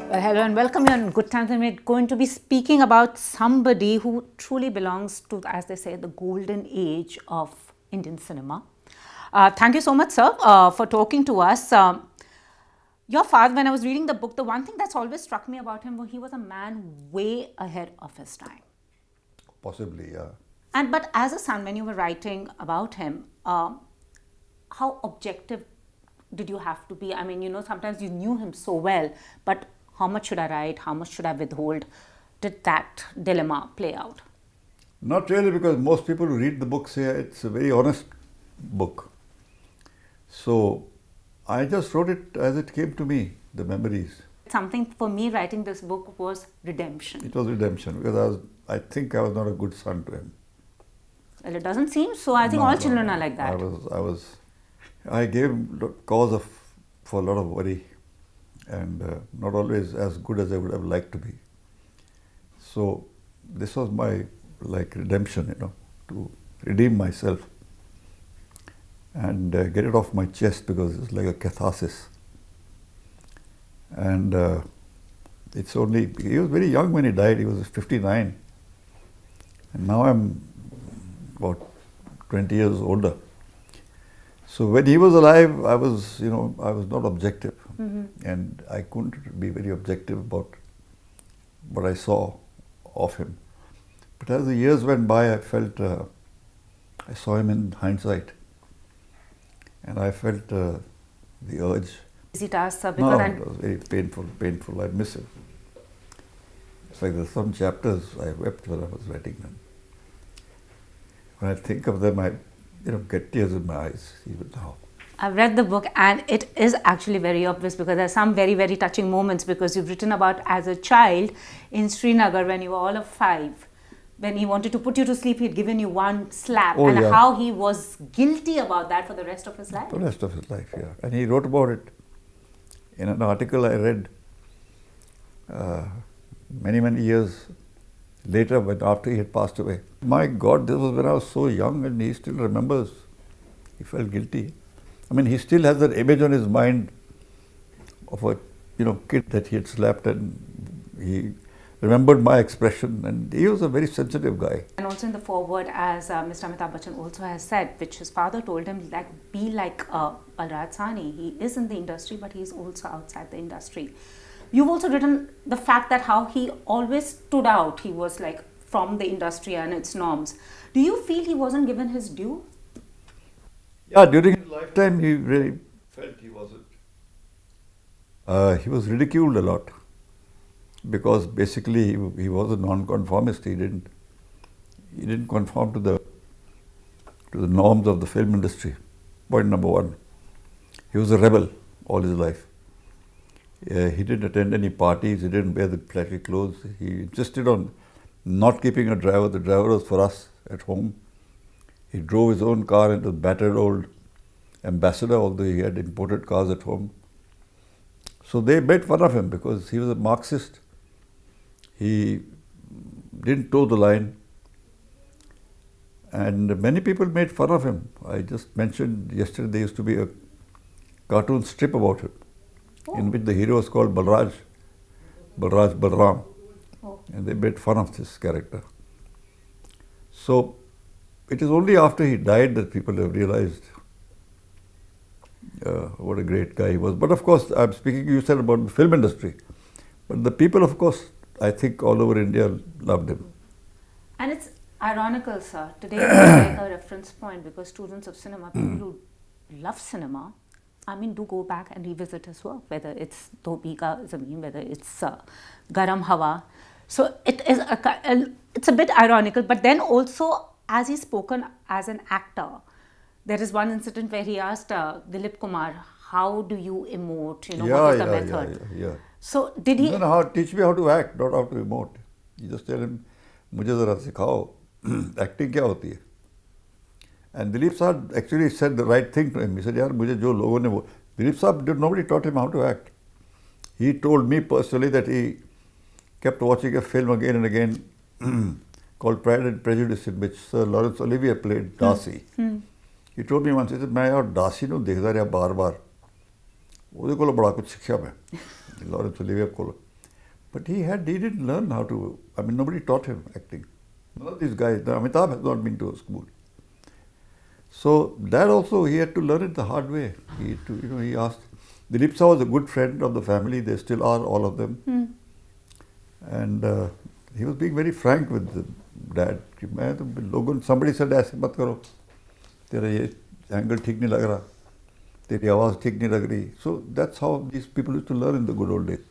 Well, hello and welcome you on Good Times, and we're going to be speaking about somebody who truly belongs to, as they say, the golden age of Indian cinema. Thank you so much, sir, for talking to us. Your father, when I was reading the book, the one thing that's always struck me about him was he was a man way ahead of his time. Possibly, yeah. But as a son, when you were writing about him, how objective did you have to be? I mean, sometimes you knew him so well, but how much should I write? How much should I withhold? Did that dilemma play out? Not really, because most people who read the book say it's a very honest book. So I just wrote it as it came to me, the memories. Something for me writing this book was redemption. It was redemption, because I think I was not a good son to him. Well, it doesn't seem so. I think all children are like that. I gave him cause for a lot of worry, and not always as good as I would have liked to be. So this was my redemption, to redeem myself and get it off my chest, because it's like a catharsis. And he was very young when he died. He was 59, and now I'm about 20 years older. So when he was alive, I was not objective, and I couldn't be very objective about what I saw of him. But as the years went by, I felt I saw him in hindsight, and I felt the urge. Easy task, sir, No, it was very painful. I miss him. It's like there's some chapters I wept when I was writing them. When I think of them, I get tears in my eyes even now. I've read the book, and it is actually very obvious, because there's some very, very touching moments, because you've written about as a child in Srinagar when you were all of 5. When he wanted to put you to sleep, he'd given you one slap, how he was guilty about that for the rest of his life. For the rest of his life, yeah. And he wrote about it in an article I read many, many years later, after he had passed away. My God, this was when I was so young, and he still remembers. He felt guilty. I mean, he still has that image on his mind of a kid that he had slapped, and he remembered my expression, and he was a very sensitive guy. And also in the foreword, as Mr. Amitabh Bachchan also has said, which his father told him, be like Balraj Sahani. He is in the industry, but he is also outside the industry. You've also written the fact that how he always stood out. He was from the industry and its norms. Do you feel he wasn't given his due? Yeah, during his lifetime, he really felt he wasn't. He was ridiculed a lot, because basically he was a nonconformist. He didn't conform to the norms of the film industry. Point number one. He was a rebel all his life. He didn't attend any parties. He didn't wear the flashy clothes. He insisted on not keeping a driver. The driver was for us at home. He drove his own car into the battered old Ambassador, although he had imported cars at home. So they made fun of him because he was a Marxist. He didn't toe the line. And many people made fun of him. I just mentioned yesterday there used to be a cartoon strip about him, in which the hero was called Balraj Balram. And they made fun of this character. So it is only after he died that people have realized what a great guy he was. But of course, I'm speaking, you said about the film industry. But the people, of course, I think all over India loved him. And it's ironical, sir. Today it's like a reference point, because students of cinema, people who love cinema, do go back and revisit his work, whether it's Bhiga, Zameen, whether it's Garam, Hawa. So it's a bit ironical, but then also, as he's spoken as an actor, there is one incident where he asked Dilip Kumar, how do you emote? What is the method? Yeah. So did he... teach me how to act, not how to emote. You just tell him, मुझे ज़रा सिखाओ, acting क्या होती है? And Dilip Saab actually said the right thing to him. He said, यार मुझे जो लोगों ने वो... Dilip Saab, nobody taught him how to act. He told me personally that he kept watching a film again and again called Pride and Prejudice, in which Sir Laurence Olivier played Darcy. He told me once, he said, मैं यार Darcy ਨੂੰ ਦੇਖਦਾ ਰਿਹਾ ਬਾਰ-ਬਾਰ, ਉਹਦੇ ਕੋਲੋਂ ਬੜਾ ਕੁਝ ਸਿੱਖਿਆ ਮੈਂ, Laurence Olivier ਕੋਲੋਂ. But he didn't learn how to, I mean, nobody taught him acting. None of these guys, Amitabh has not been to a school. So that also he had to learn it the hard way. He asked, Dilip Sir was a good friend of the family, they still are, all of them. And he was being very frank with the dad. Somebody said, "ऐसे मत करो, तेरा ये angle ठीक नहीं लग रहा, तेरी आवाज़ ठीक नहीं लग रही." So that's how these people used to learn in the good old days.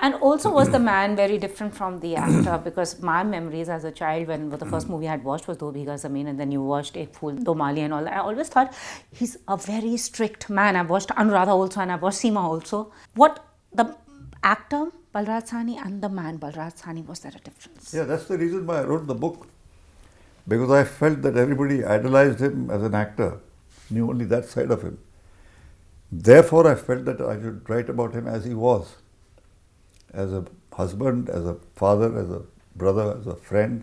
And also, was the man very different from the actor? Because my memories as a child, when the first movie I had watched was Bhiga, Zameen, and then you watched Phool, Maali and all that, I always thought he's a very strict man. I've watched Anuradha also and I've watched Seema also. What the actor Balraj Sahni and the man Balraj Sahni, was there a difference? Yeah, that's the reason why I wrote the book. Because I felt that everybody idolized him as an actor, knew only that side of him. Therefore, I felt that I should write about him as he was. As a husband, as a father, as a brother, as a friend,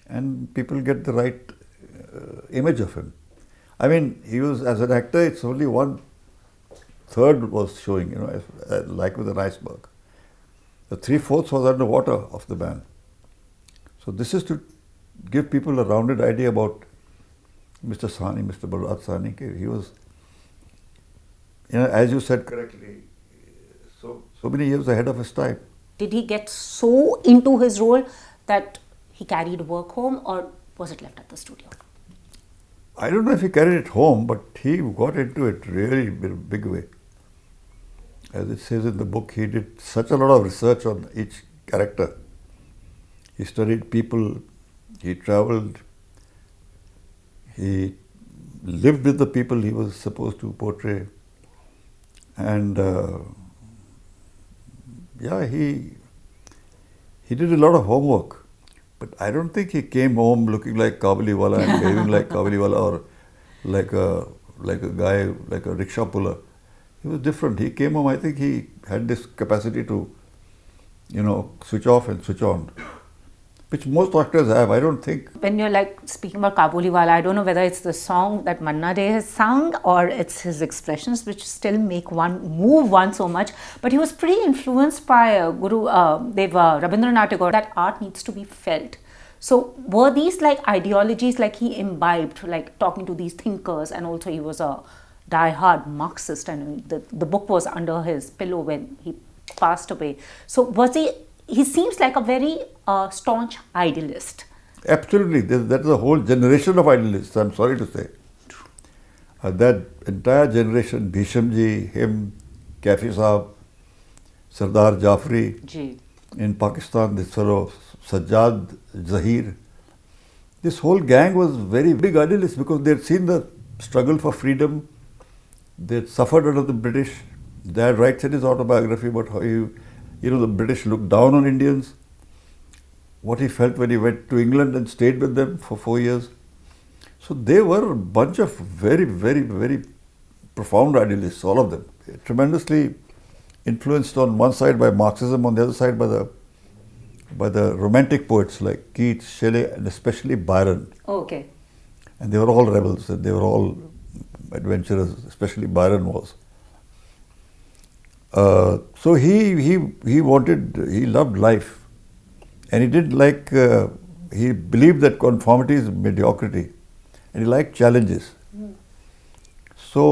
and people get the right image of him. I mean, he was, as an actor, it's only 1/3 was showing, like with an iceberg. The 3/4 was underwater of the man. So this is to give people a rounded idea about Mr. Sahni, Mr. Balraj Sahni. He was, as you said correctly, so many years ahead of his time. Did he get so into his role that he carried work home, or was it left at the studio? I don't know if he carried it home, but he got into it really in a big way. As it says in the book, he did such a lot of research on each character. He studied people, he traveled, he lived with the people he was supposed to portray, and he did a lot of homework. But I don't think he came home looking like Kabuliwala and behaving like Kabuliwala, or like a guy, like a rickshaw puller. He was different. He came home, I think he had this capacity to, switch off and switch on, which most actors have. I don't think. When you're speaking about Kabuliwala, I don't know whether it's the song that Manna Dey has sung or it's his expressions which still make one move so much. But he was pretty influenced by Guru Rabindranath Tagore. That art needs to be felt. So were these ideologies he imbibed, talking to these thinkers, and also he was a die-hard Marxist, and the book was under his pillow when he passed away. So was he seems like a very staunch idealist. Absolutely. That is a whole generation of idealists, I'm sorry to say. That entire generation, Bhishamji, him, Kafi Saab, Sardar Jafri, in Pakistan, this fellow, Sajjad Zahir. This whole gang was very big idealists because they had seen the struggle for freedom. They had suffered under the British. Dad writes in his autobiography about how the British looked down on Indians, what he felt when he went to England and stayed with them for 4 years. So they were a bunch of very, very, very profound idealists, all of them. Tremendously influenced on one side by Marxism, on the other side by the romantic poets like Keats, Shelley, and especially Byron. Okay. And they were all rebels, and they were all adventurers, especially Byron was. So he loved life, and he didn't he believed that conformity is mediocrity, and he liked challenges. So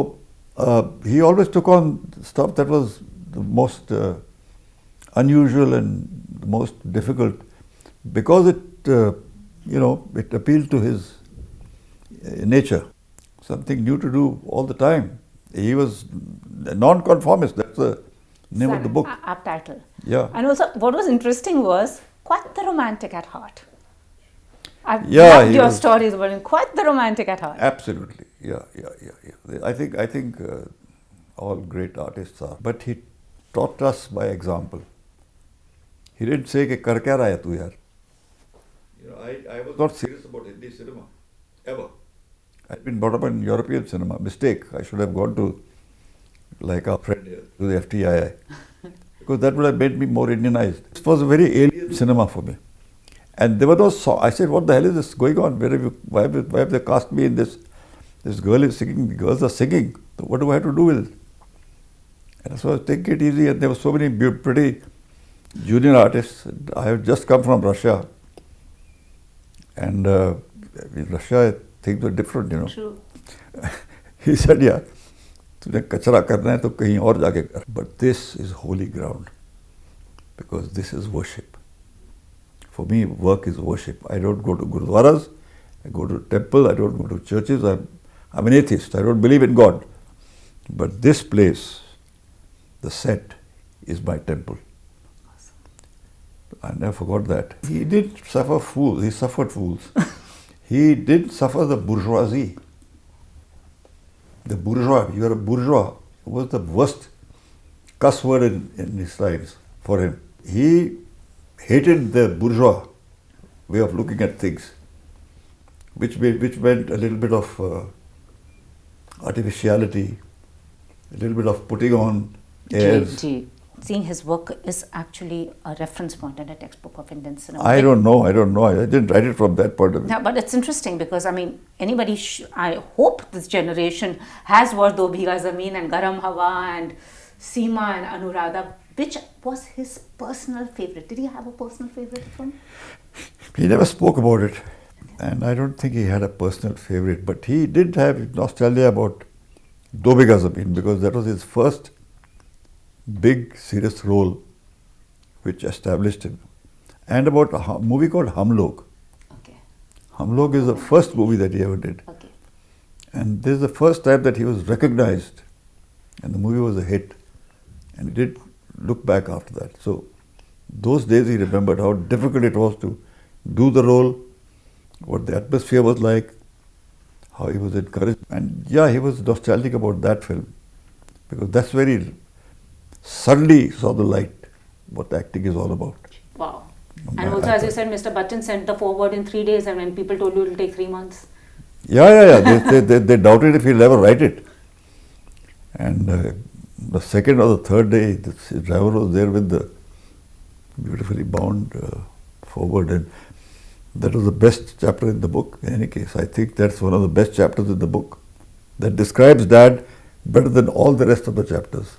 he always took on stuff that was the most unusual and the most difficult, because it appealed to his nature, something new to do all the time. He was a nonconformist. That's the name of the book. Apt title. Yeah. And also, what was interesting was quite the romantic at heart. I've loved your stories, but quite the romantic at heart. Absolutely. Yeah. I think all great artists are. But he taught us by example. He didn't say, "Ke kar kya raha hai tu yaar?" I was not serious about Hindi cinema, ever. I'd been brought up in European cinema. Mistake. I should have gone to, like our friend here, to the FTII. Because that would have made me more Indianized. It was a very alien cinema for me. And there were no songs. I said, what the hell is this going on? Why have they cast me in this? This girl is singing, the girls are singing. So what do I have to do with it? And so take it easy. And there were so many pretty junior artists. I have just come from Russia. And in Russia, things were different, you know. True. He said, yeah, तुझे कचरा करना है तो कहीं और जाके कर. But this is holy ground. Because this is worship. For me, work is worship. I don't go to gurudwaras, I go to temple, I don't go to churches. I'm an atheist. I don't believe in God. But this place, the set, is my temple. I never forgot that. He didn't suffer fools. He suffered fools. He didn't suffer the bourgeoisie. The bourgeois, you are a bourgeois, was the worst cuss word in his times for him. He hated the bourgeois way of looking at things, which meant a little bit of artificiality, a little bit of putting on airs. Seeing his work is actually a reference point in a textbook of Indian cinema. I don't know. I didn't write it from that point of view. Yeah, but it's interesting because, I mean, anybody, I hope this generation has watched though Bhiga, Zameen and Garam, Hawa and Seema and Anuradha. Which was his personal favorite? Did he have a personal favorite film? He never spoke about it. And I don't think he had a personal favorite. But he did have nostalgia about Do Bhiga Zameen because that was his first big serious role which established him. And about a movie called Hum Log. Okay. Hum Log is the first movie that he ever did. Okay. And this is the first time that he was recognized and the movie was a hit. And he did look back after that. So those days he remembered how difficult it was to do the role, what the atmosphere was like, how he was encouraged. And yeah, he was nostalgic about that film because that's where he suddenly saw the light, what acting is all about. Wow. And also, as you said, Mr. Bachchan sent the foreword in 3 days, and when people told you it will take 3 months. Yeah. They doubted if he'll ever write it. And the second or the third day, the driver was there with the beautifully bound foreword. And that was the best chapter in the book. In any case, I think that's one of the best chapters in the book that describes Dad better than all the rest of the chapters.